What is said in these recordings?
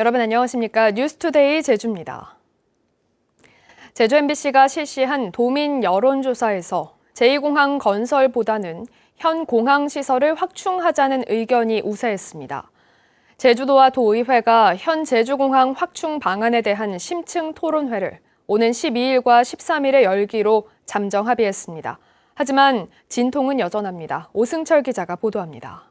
여러분 안녕하십니까? 뉴스투데이 제주입니다. 제주 MBC가 실시한 도민 여론조사에서 제2공항 건설보다는 현 공항 시설을 확충하자는 의견이 우세했습니다. 제주도와 도의회가 현 제주공항 확충 방안에 대한 심층 토론회를 오는 12일과 13일에 열기로 잠정 합의했습니다. 하지만 진통은 여전합니다. 오승철 기자가 보도합니다.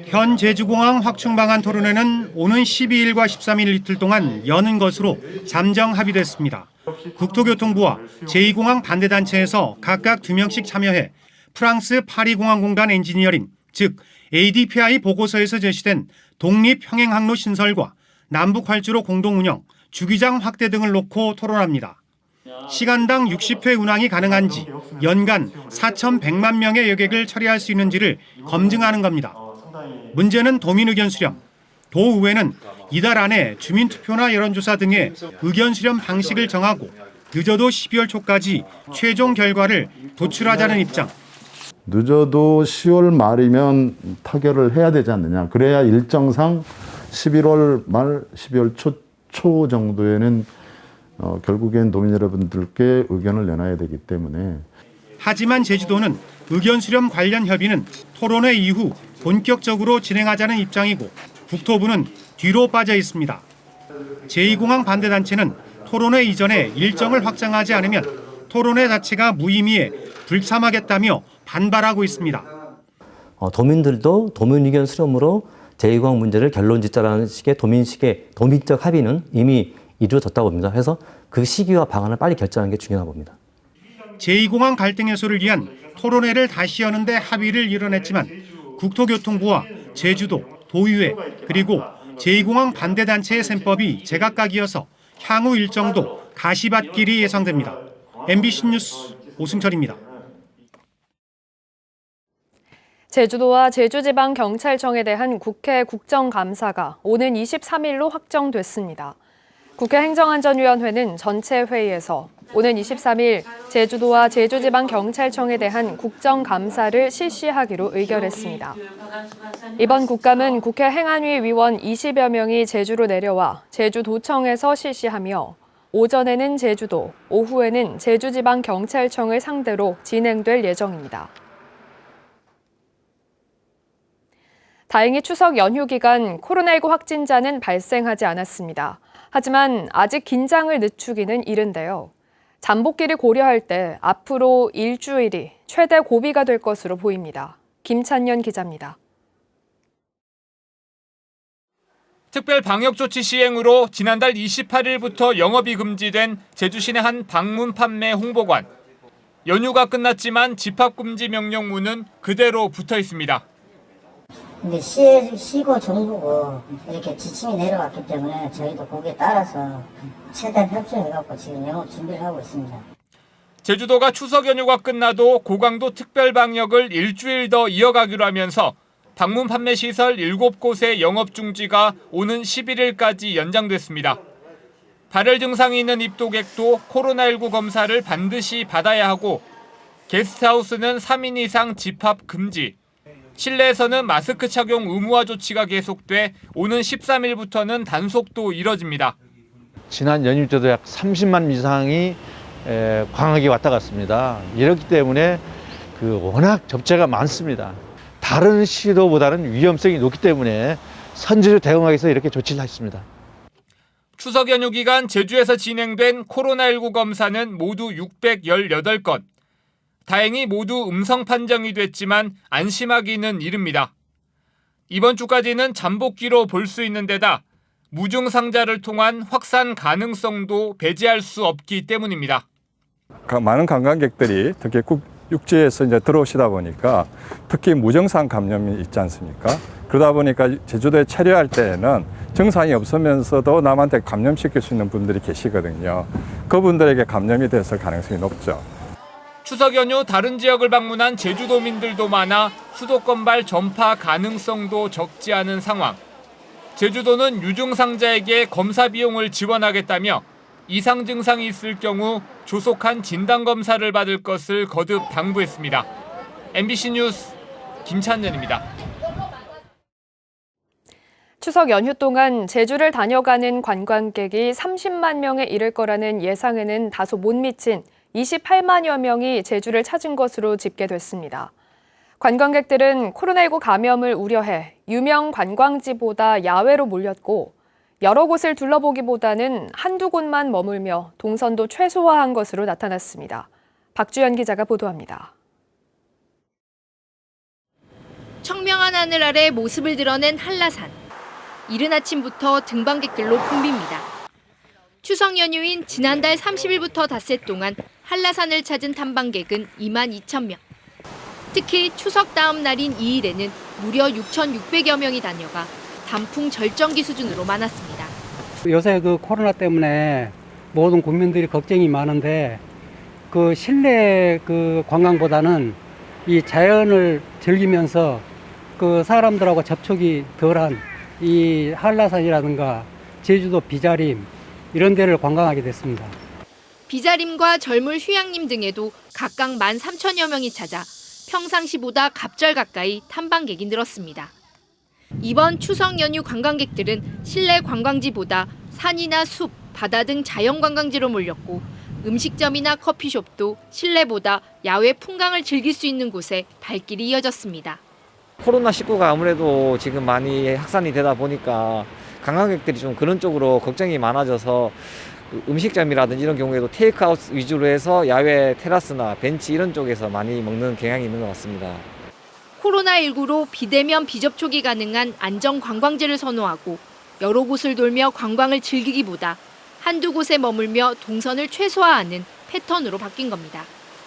현 제주공항 확충 방안 토론회는 오는 12일과 13일 이틀 동안 여는 것으로 잠정 합의됐습니다. 국토교통부와 제2공항 반대단체에서 각각 2명씩 참여해 프랑스 파리공항공단 엔지니어링, 즉 ADPI 보고서에서 제시된 독립평행항로 신설과 남북활주로 공동운영, 주기장 확대 등을 놓고 토론합니다. 시간당 60회 운항이 가능한지, 연간 4,100만 명의 여객을 처리할 수 있는지를 검증하는 겁니다. 문제는 도민 의견 수렴. 도의회는 이달 안에 주민투표나 여론조사 등의 의견 수렴 방식을 정하고 늦어도 12월 초까지 최종 결과를 도출하자는 입장. 늦어도 10월 말이면 타결을 해야 되지 않느냐. 그래야 일정상 11월 말, 12월 초 정도에는 결국엔 도민 여러분들께 의견을 내놔야 되기 때문에. 하지만 제주도는 의견 수렴 관련 협의는 토론회 이후 본격적으로 진행하자는 입장이고 국토부는 뒤로 빠져 있습니다. 제2공항 반대단체는 토론회 이전에 일정을 확정하지 않으면 토론회 자체가 무의미해 불참하겠다며 반발하고 있습니다. 도민들도 도민 의견 수렴으로 제2공항 문제를 결론 짓자라는 식의 도민적 합의는 이미 이루어졌다고 봅니다. 그래서 그 시기와 방안을 빨리 결정하는 게 중요하다고 봅니다. 제2공항 갈등 해소를 위한 토론회를 다시 여는데 합의를 이뤄냈지만 국토교통부와 제주도, 도의회 그리고 제2공항 반대단체의 셈법이 제각각이어서 향후 일정도 가시밭길이 예상됩니다. MBC 뉴스 오승철입니다. 제주도와 제주지방경찰청에 대한 국회 국정감사가 오는 23일로 확정됐습니다. 국회 행정안전위원회는 전체 회의에서 오는 23일 제주도와 제주지방경찰청에 대한 국정감사를 실시하기로 의결했습니다. 이번 국감은 국회 행안위 위원 20여 명이 제주로 내려와 제주도청에서 실시하며 오전에는 제주도, 오후에는 제주지방경찰청을 상대로 진행될 예정입니다. 다행히 추석 연휴 기간 코로나19 확진자는 발생하지 않았습니다. 하지만 아직 긴장을 늦추기는 이른데요. 잠복기를 고려할 때 앞으로 일주일이 최대 고비가 될 것으로 보입니다. 김찬년 기자입니다. 특별 방역조치 시행으로 지난달 28일부터 영업이 금지된 제주시내 한 방문 판매 홍보관. 연휴가 끝났지만 집합금지 명령문은 그대로 붙어 있습니다. 근데 시고 정부고 이렇게 지침이 내려왔기 때문에 저희도 거기에 따라서 최대한 협조해갖고 지금 영업 준비를 하고 있습니다. 제주도가 추석 연휴가 끝나도 고강도 특별 방역을 일주일 더 이어가기로 하면서 방문 판매 시설 7곳의 영업 중지가 오는 11일까지 연장됐습니다. 발열 증상이 있는 입도객도 코로나19 검사를 반드시 받아야 하고 게스트하우스는 3인 이상 집합 금지. 실내에서는 마스크 착용 의무화 조치가 계속돼 오는 13일부터는 단속도 이뤄집니다. 지난 연휴 때도 약 30만 이상이 광역에 왔다 갔습니다. 이렇기 때문에 워낙 접재가 많습니다. 다른 시도보다는 위험성이 높기 때문에 선제적 대응하기 위해서 이렇게 조치를 했습니다. 추석 연휴 기간 제주에서 진행된 코로나19 검사는 모두 618건. 다행히 모두 음성 판정이 됐지만 안심하기는 이릅니다. 이번 주까지는 잠복기로 볼 수 있는 데다 무증상자를 통한 확산 가능성도 배제할 수 없기 때문입니다. 많은 관광객들이 특히 육지에서 이제 들어오시다 보니까 특히 무증상 감염이 있지 않습니까? 그러다 보니까 제주도에 체류할 때에는 증상이 없으면서도 남한테 감염시킬 수 있는 분들이 계시거든요. 그분들에게 감염이 됐을 가능성이 높죠. 추석 연휴 다른 지역을 방문한 제주도민들도 많아 수도권발 전파 가능성도 적지 않은 상황. 제주도는 유증상자에게 검사 비용을 지원하겠다며 이상 증상이 있을 경우 조속한 진단검사를 받을 것을 거듭 당부했습니다. MBC 뉴스 김찬년입니다. 추석 연휴 동안 제주를 다녀가는 관광객이 30만 명에 이를 거라는 예상에는 다소 못 미친 28만여 명이 제주를 찾은 것으로 집계됐습니다. 관광객들은 코로나19 감염을 우려해 유명 관광지보다 야외로 몰렸고 여러 곳을 둘러보기보다는 한두 곳만 머물며 동선도 최소화한 것으로 나타났습니다. 박주연 기자가 보도합니다. 청명한 하늘 아래 모습을 드러낸 한라산. 이른 아침부터 등반객들로 붐빕니다. 추석 연휴인 지난달 30일부터 닷새 동안 한라산을 찾은 탐방객은 2만 2천 명. 특히 추석 다음 날인 2일에는 무려 6,600여 명이 다녀가 단풍 절정기 수준으로 많았습니다. 요새 그 코로나 때문에 모든 국민들이 걱정이 많은데 그 실내 그 관광보다는 이 자연을 즐기면서 그 사람들하고 접촉이 덜한 이 한라산이라든가 제주도 비자림 이런 데를 관광하게 됐습니다. 비자림과 절물 휴양림 등에도 각각 13,000여 명이 찾아 평상시보다 갑절 가까이 탐방객이 늘었습니다. 이번 추석 연휴 관광객들은 실내 관광지보다 산이나 숲, 바다 등 자연 관광지로 몰렸고 음식점이나 커피숍도 실내보다 야외 풍광을 즐길 수 있는 곳에 발길이 이어졌습니다. 코로나19가 아무래도 지금 많이 확산이 되다 보니까 관광객들이 좀 그런 쪽으로 걱정이 많아져서 음식점이라든지 이런 경우에도 테이크아웃 위주로 해서 야외 테라스나 벤치 이런 쪽에서 많이 먹는 경향이 있는 것 같습니다. 코로나19로 비대면 비접촉이 가능한 안전 관광지를 선호하고 여러 곳을 돌며 관광을 즐기기보다 한두 곳에 머물며 동선을 최소화하는 패턴으로 바뀐 겁니다.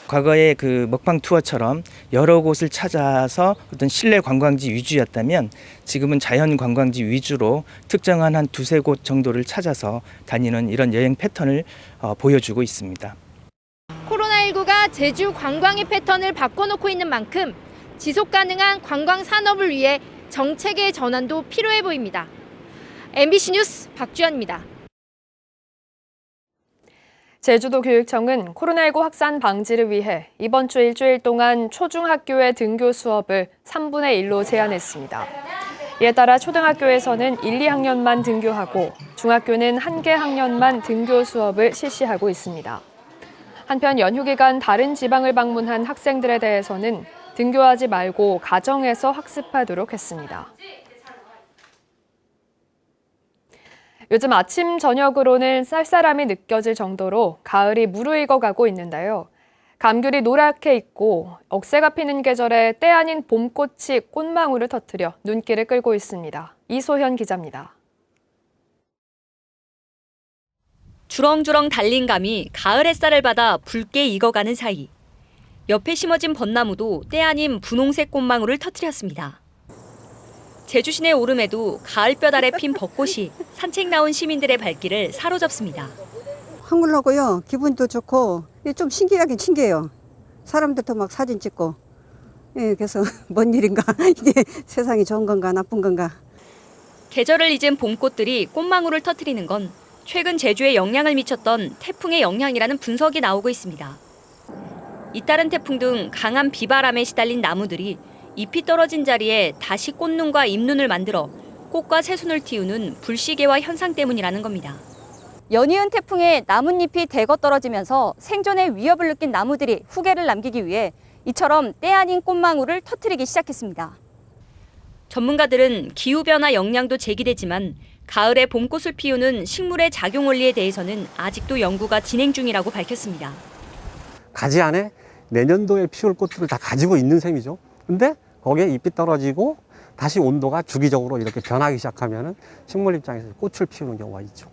과거의 그 먹방 투어처럼 여러 곳을 찾아서 어떤 실내 관광지 위주였다면 지금은 자연 관광지 위주로 특정한 한 두세 곳 정도를 찾아서 다니는 이런 여행 패턴을 보여주고 있습니다. 코로나19가 제주 관광의 패턴을 바꿔놓고 있는 만큼 지속 가능한 관광 산업을 위해 정책의 전환도 필요해 보입니다. MBC 뉴스 박주연입니다. 제주도 교육청은 코로나19 확산 방지를 위해 이번 주 일주일 동안 초중학교의 등교 수업을 3분의 1로 제한했습니다. 이에 따라 초등학교에서는 1, 2학년만 등교하고 중학교는 1개 학년만 등교 수업을 실시하고 있습니다. 한편 연휴 기간 다른 지방을 방문한 학생들에 대해서는 등교하지 말고 가정에서 학습하도록 했습니다. 요즘 아침 저녁으로는 쌀쌀함이 느껴질 정도로 가을이 무르익어가고 있는데요. 감귤이 노랗게 익고 억새가 피는 계절에 때 아닌 봄꽃이 꽃망울을 터뜨려 눈길을 끌고 있습니다. 이소현 기자입니다. 주렁주렁 달린 감이 가을 햇살을 받아 붉게 익어가는 사이 옆에 심어진 벚나무도 때 아닌 분홍색 꽃망울을 터뜨렸습니다. 제주 시내 오름에도 가을볕 아래 핀 벚꽃이 산책 나온 시민들의 발길을 사로잡습니다. 황홀하고요. 기분도 좋고 좀 신기하긴 신기해요. 사람들도 막 사진 찍고. 그래서 뭔 일인가? 이게 세상이 좋은 건가 나쁜 건가? 계절을 잊은 봄꽃들이 꽃망울을 터뜨리는 건 최근 제주에 영향을 미쳤던 태풍의 영향이라는 분석이 나오고 있습니다. 잇따른 태풍 등 강한 비바람에 시달린 나무들이 잎이 떨어진 자리에 다시 꽃눈과 잎눈을 만들어 꽃과 새순을 틔우는 불시계와 현상 때문이라는 겁니다. 연이은 태풍에 나뭇잎이 대거 떨어지면서 생존의 위협을 느낀 나무들이 후계를 남기기 위해 이처럼 때 아닌 꽃망울을 터뜨리기 시작했습니다. 전문가들은 기후변화 영향도 제기되지만 가을에 봄꽃을 피우는 식물의 작용 원리에 대해서는 아직도 연구가 진행 중이라고 밝혔습니다. 가지 안에 내년도에 피울 꽃들을 다 가지고 있는 셈이죠. 근데 거기에 잎이 떨어지고 다시 온도가 주기적으로 이렇게 변하기 시작하면 식물 입장에서 꽃을 피우는 경우가 있죠.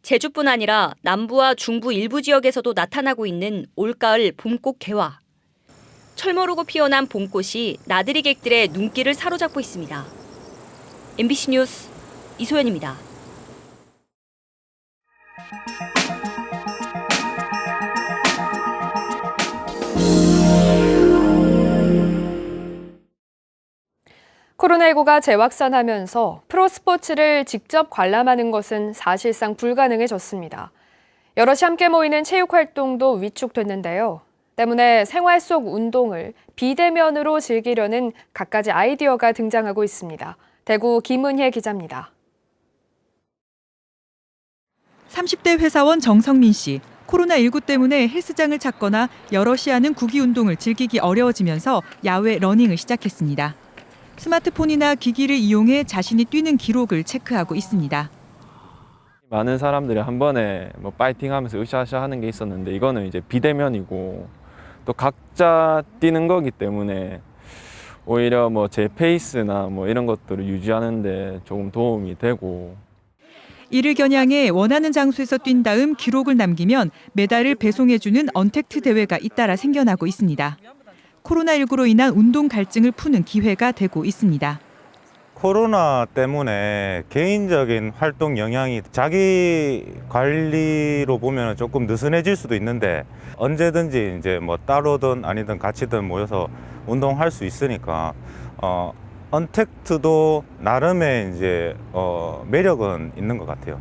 제주뿐 아니라 남부와 중부 일부 지역에서도 나타나고 있는 올가을 봄꽃 개화. 철모르고 피어난 봄꽃이 나들이객들의 눈길을 사로잡고 있습니다. MBC 뉴스 이소연입니다. 코로나19가 재확산하면서 프로스포츠를 직접 관람하는 것은 사실상 불가능해졌습니다. 여럿이 함께 모이는 체육 활동도 위축됐는데요. 때문에 생활 속 운동을 비대면으로 즐기려는 갖가지 아이디어가 등장하고 있습니다. 대구 김은혜 기자입니다. 30대 회사원 정성민 씨. 코로나19 때문에 헬스장을 찾거나 여럿이 하는 구기 운동을 즐기기 어려워지면서 야외 러닝을 시작했습니다. 스마트폰이나 기기를 이용해 자신이 뛰는 기록을 체크하고 있습니다. 많은 사람들이 한 번에 뭐 파이팅하면서 으쌰으쌰 하는 게 있었는데 이거는 이제 비대면이고 또 각자 뛰는 거기 때문에 오히려 뭐 제 페이스나 뭐 이런 것들을 유지하는데 조금 도움이 되고. 이를 겨냥해 원하는 장소에서 뛴 다음 기록을 남기면 메달을 배송해주는 언택트 대회가 잇따라 생겨나고 있습니다. 코로나19로 인한 운동 갈증을 푸는 기회가 되고 있습니다. 코로나 때문에 개인적인 활동 영향이 자기 관리로 보면 조금 느슨해질 수도 있는데 언제든지 이제 뭐 따로든 아니든 같이든 모여서 운동할 수 있으니까 언택트도 나름의 이제 매력은 있는 것 같아요.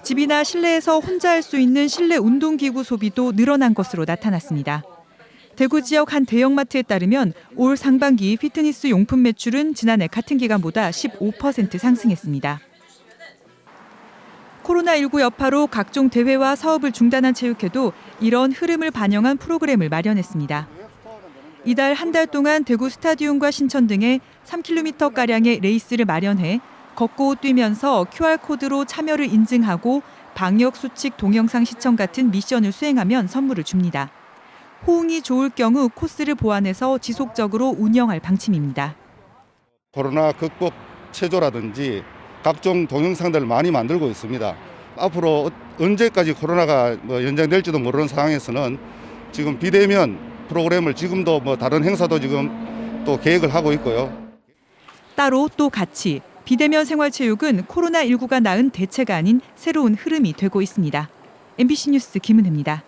집이나 실내에서 혼자 할 수 있는 실내 운동기구 소비도 늘어난 것으로 나타났습니다. 대구 지역 한 대형마트에 따르면 올 상반기 피트니스 용품 매출은 지난해 같은 기간보다 15% 상승했습니다. 코로나19 여파로 각종 대회와 사업을 중단한 체육회도 이런 흐름을 반영한 프로그램을 마련했습니다. 이달 한 달 동안 대구 스타디움과 신천 등에 3km가량의 레이스를 마련해 걷고 뛰면서 QR코드로 참여를 인증하고 방역수칙 동영상 시청 같은 미션을 수행하면 선물을 줍니다. 호응이 좋을 경우 코스를 보완해서 지속적으로 운영할 방침입니다. 코로나 극복 체조라든지 각종 동영상들을 많이 만들고 있습니다. 앞으로 언제까지 코로나가 연장될지도 모르는 상황에서는 지금 비대면 프로그램을 지금도 다른 행사도 지금 또 계획을 하고 있고요. 따로 또 같이 비대면 생활체육은 코로나19가 낳은 대체가 아닌 새로운 흐름이 되고 있습니다. MBC 뉴스 김은혜입니다.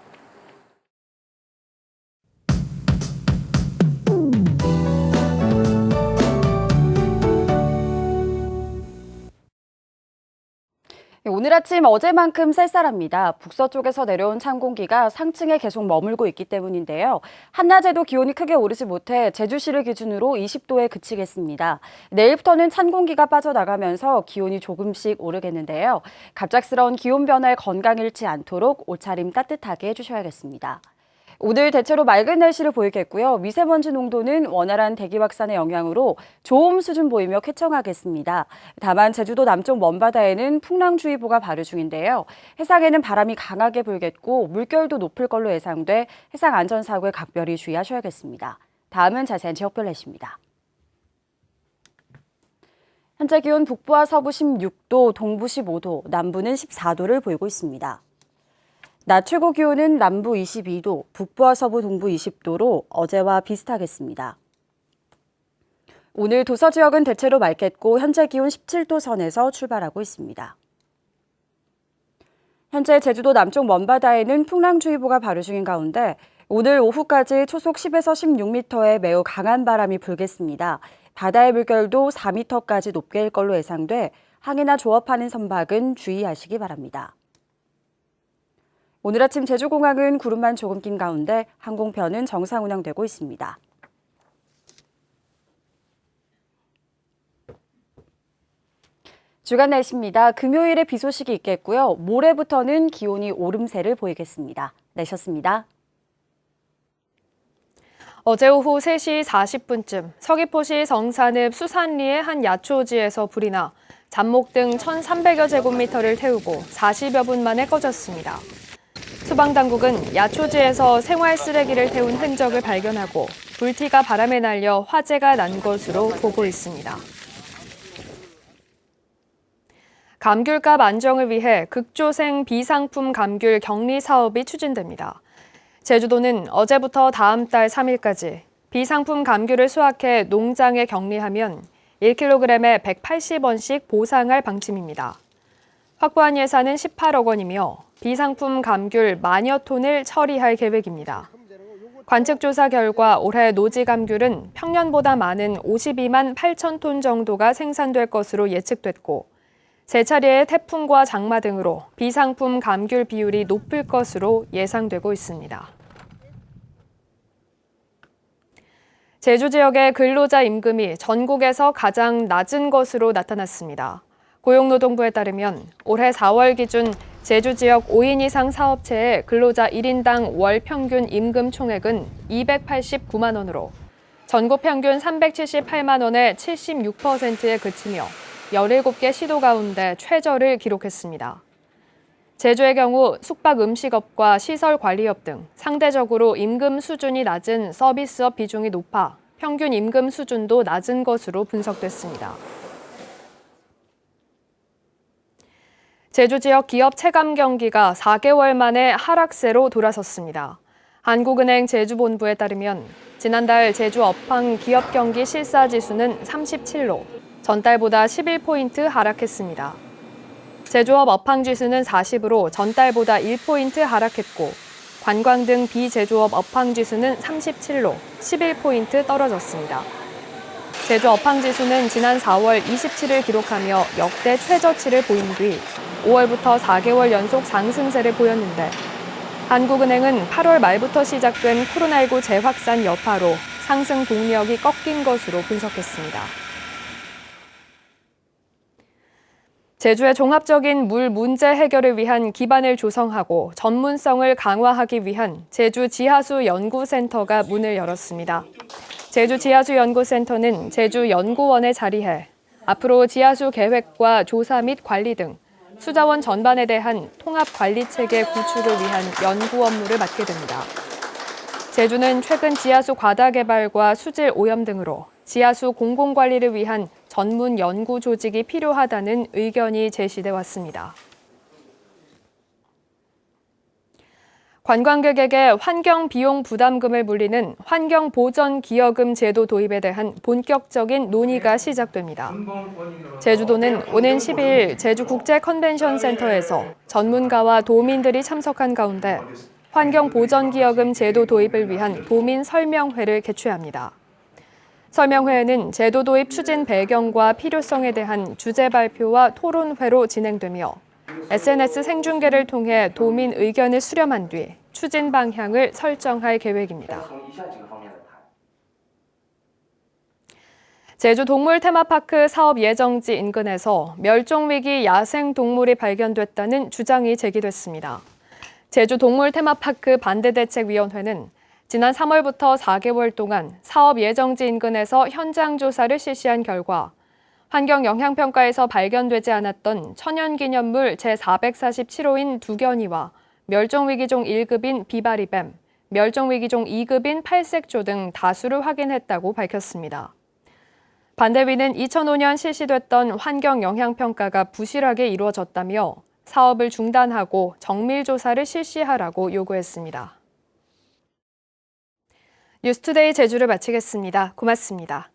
오늘 아침 어제만큼 쌀쌀합니다. 북서쪽에서 내려온 찬 공기가 상층에 계속 머물고 있기 때문인데요. 한낮에도 기온이 크게 오르지 못해 제주시를 기준으로 20도에 그치겠습니다. 내일부터는 찬 공기가 빠져나가면서 기온이 조금씩 오르겠는데요. 갑작스러운 기온 변화에 건강 잃지 않도록 옷차림 따뜻하게 해주셔야겠습니다. 오늘 대체로 맑은 날씨를 보이겠고요. 미세먼지 농도는 원활한 대기 확산의 영향으로 좋음 수준 보이며 쾌청하겠습니다. 다만 제주도 남쪽 먼바다에는 풍랑주의보가 발효 중인데요. 해상에는 바람이 강하게 불겠고 물결도 높을 걸로 예상돼 해상 안전사고에 각별히 주의하셔야겠습니다. 다음은 자세한 지역별 날씨입니다. 현재 기온 북부와 서부 16도, 동부 15도, 남부는 14도를 보이고 있습니다. 낮 최고 기온은 남부 22도, 북부와 서부 동부 20도로 어제와 비슷하겠습니다. 오늘 도서 지역은 대체로 맑겠고 현재 기온 17도 선에서 출발하고 있습니다. 현재 제주도 남쪽 먼바다에는 풍랑주의보가 발효 중인 가운데 오늘 오후까지 초속 10에서 16m의 매우 강한 바람이 불겠습니다. 바다의 물결도 4m까지 높게 일 걸로 예상돼 항해나 조업하는 선박은 주의하시기 바랍니다. 오늘 아침 제주공항은 구름만 조금 낀 가운데 항공편은 정상 운항되고 있습니다. 주간 날씨입니다. 금요일에 비 소식이 있겠고요. 모레부터는 기온이 오름세를 보이겠습니다. 내셨습니다. 어제 오후 3시 40분쯤 서귀포시 성산읍 수산리의 한 야초지에서 불이 나 잡목 등 1,300여 제곱미터를 태우고 40여 분 만에 꺼졌습니다. 소방당국은 야초지에서 생활 쓰레기를 태운 흔적을 발견하고 불티가 바람에 날려 화재가 난 것으로 보고 있습니다. 감귤값 안정을 위해 극조생 비상품 감귤 격리 사업이 추진됩니다. 제주도는 어제부터 다음 달 3일까지 비상품 감귤을 수확해 농장에 격리하면 1kg에 180원씩 보상할 방침입니다. 확보한 예산은 18억 원이며 비상품 감귤 만여 톤을 처리할 계획입니다. 관측조사 결과 올해 노지 감귤은 평년보다 많은 52만 8천 톤 정도가 생산될 것으로 예측됐고 세 차례의 태풍과 장마 등으로 비상품 감귤 비율이 높을 것으로 예상되고 있습니다. 제주 지역의 근로자 임금이 전국에서 가장 낮은 것으로 나타났습니다. 고용노동부에 따르면 올해 4월 기준 제주 지역 5인 이상 사업체의 근로자 1인당 월 평균 임금 총액은 289만 원으로 전국 평균 378만 원의 76%에 그치며 17개 시도 가운데 최저를 기록했습니다. 제주의 경우 숙박 음식업과 시설 관리업 등 상대적으로 임금 수준이 낮은 서비스업 비중이 높아 평균 임금 수준도 낮은 것으로 분석됐습니다. 제주 지역 기업 체감 경기가 4개월 만에 하락세로 돌아섰습니다. 한국은행 제주본부에 따르면 지난달 제주 업황 기업 경기 실사지수는 37로 전달보다 11포인트 하락했습니다. 제조업 업황지수는 40으로 전달보다 1포인트 하락했고 관광 등 비제조업 업황지수는 37로 11포인트 떨어졌습니다. 제주 업황지수는 지난 4월 27을 기록하며 역대 최저치를 보인 뒤 5월부터 4개월 연속 상승세를 보였는데 한국은행은 8월 말부터 시작된 코로나19 재확산 여파로 상승 동력이 꺾인 것으로 분석했습니다. 제주의 종합적인 물 문제 해결을 위한 기반을 조성하고 전문성을 강화하기 위한 제주 지하수 연구센터가 문을 열었습니다. 제주 지하수 연구센터는 제주 연구원에 자리해 앞으로 지하수 계획과 조사 및 관리 등 수자원 전반에 대한 통합 관리 체계 구축을 위한 연구 업무를 맡게 됩니다. 제주는 최근 지하수 과다 개발과 수질 오염 등으로 지하수 공공관리를 위한 전문 연구 조직이 필요하다는 의견이 제시돼 왔습니다. 관광객에게 환경 비용 부담금을 물리는 환경보전기여금 제도 도입에 대한 본격적인 논의가 시작됩니다. 제주도는 오는 12일 제주국제컨벤션센터에서 전문가와 도민들이 참석한 가운데 환경보전기여금 제도 도입을 위한 도민 설명회를 개최합니다. 설명회에는 제도 도입 추진 배경과 필요성에 대한 주제 발표와 토론회로 진행되며 SNS 생중계를 통해 도민 의견을 수렴한 뒤 추진 방향을 설정할 계획입니다. 제주 동물 테마파크 사업 예정지 인근에서 멸종위기 야생동물이 발견됐다는 주장이 제기됐습니다. 제주 동물 테마파크 반대대책위원회는 지난 3월부터 4개월 동안 사업 예정지 인근에서 현장 조사를 실시한 결과 환경영향평가에서 발견되지 않았던 천연기념물 제447호인 두견이와 멸종위기종 1급인 비바리뱀, 멸종위기종 2급인 팔색조 등 다수를 확인했다고 밝혔습니다. 반대위는 2005년 실시됐던 환경영향평가가 부실하게 이루어졌다며 사업을 중단하고 정밀조사를 실시하라고 요구했습니다. 뉴스투데이 제주를 마치겠습니다. 고맙습니다.